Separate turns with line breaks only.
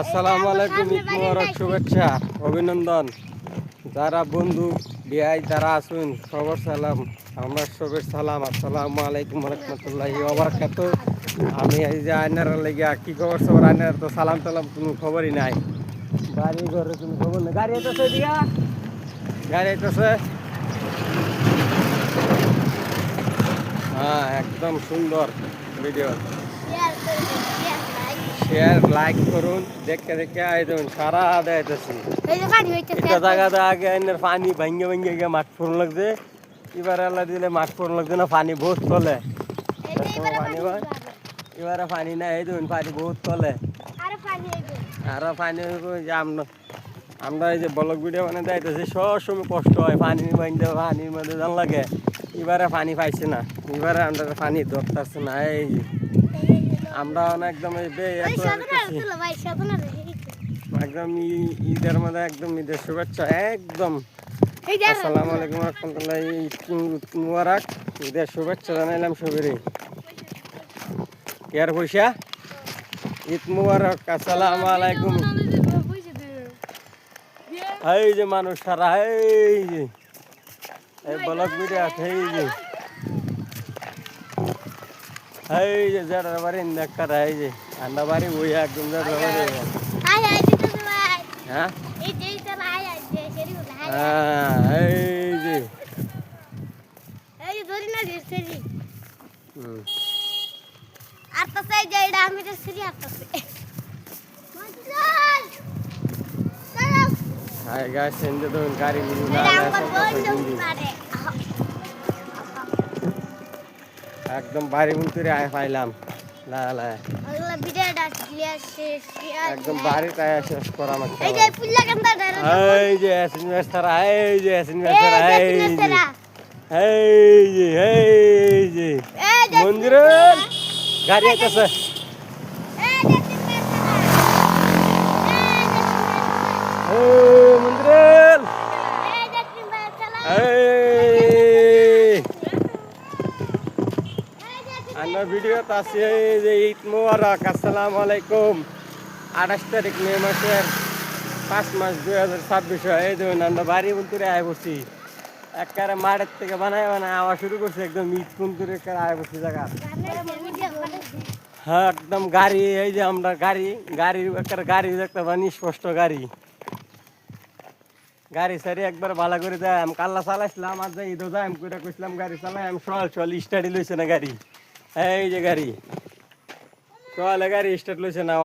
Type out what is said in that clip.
আসসালামু আলাইকুম, ঈদ মোবারক, শুভেচ্ছা, অভিনন্দন। যারা বন্ধু বিয়াই যারা আছেন সবার সালাম, আমার সবের সালাম। আসসালামু আলাইকুম রহমতুল্লাহি ওয়া বারাকাতুহু। আমি এই যে আয়নার লেগে কি খবর সবার, আয়নার তো সালাম টালাম কোনো খবরই নাই, বাড়ি ঘরে কোনো খবর নেই। গাড়ি আইতেছে দিয়া, গাড়ি আইতেছে। হ্যাঁ, একদম সুন্দর ভিডিও। শেয়ার লাইক করুন, দেখতে দেখতে আইতেন সারা দেখাইতেছি। এটা জায়গাতে আগে এনের পানি ভাঙ্গে ভাঙ্গে গিয়ে মাঠ ফোরন লাগছে, এবার আল্লাহ দিলে মাঠ ফোরন লাগছে না, পানি বহুত চলে। পানি এবারে পানি না, এই দেখুন পানি বহুত চলে, আরো পানি আমরা এই যে ব্লগ ভিডিও মানে যাইতেছি সব সময় কষ্ট হয়, পানি বান্ধে পানির মধ্যে জান লাগে। এবারে পানি পাইছে না, এবারে আমরা পানি ধরতেছে না। এই আমরা একদম একদম ঈদের মধ্যে একদম ঈদের শুভেচ্ছা একদম। আসসালামু আলাইকুম রহমতুল্লাহি, ঈদ মুবারক, ঈদের শুভেচ্ছা জানাইলাম সবেরই। ইয়ার পয়সা ঈদ মুবারক, আসসালামু আলাইকুম। এই যে মানুষ সারা, এই যে এই ব্লগ ভিডিও আছে, এই যে যারা বাড়ি দেখা, এই যে ঠান্ডা বাড়ি ওই একদম যারা বাড়ি। হ্যাঁ এই যে হাই গাইস, এন্ড তো গাড়ি একদম বাড়ি ভিতরে আয় পাইলাম। একদম বাড়িটা শেষ করা মাত্র। এই যে এই যে মন্দিরের গাড়ি আইতাছে। মন্দিরের আমার ভিডিও আছে। এই যে ঈদ মোবারক, আসসালামু আলাইকুম। 28 তারিখ মে মাসের 5 মাস 2026। এই দেখুন আমরা বাড়ি বন্ধুরে আয় বসছি, একবারে মাঠের থেকে বানায় আওয়া শুরু করছে, একদম ঈদ বন্ধুরে আয় বসছি জায়গা। হ্যাঁ একদম গাড়ি, এই যে আমরা গাড়ির একটা গাড়ি দেখতে পানি, স্পষ্ট গাড়ি সারি একবার ভালো করে দেয়। আমি কাল্লা চালাইছিলাম, আর যাই ঈদও যাই আমি করে কইছিলাম গাড়ি চালাই, আমি সল স্টার্টই লইছে না গাড়ি। এই যে গাড়ি চলে, গাড়ি স্টার্ট লইছে না।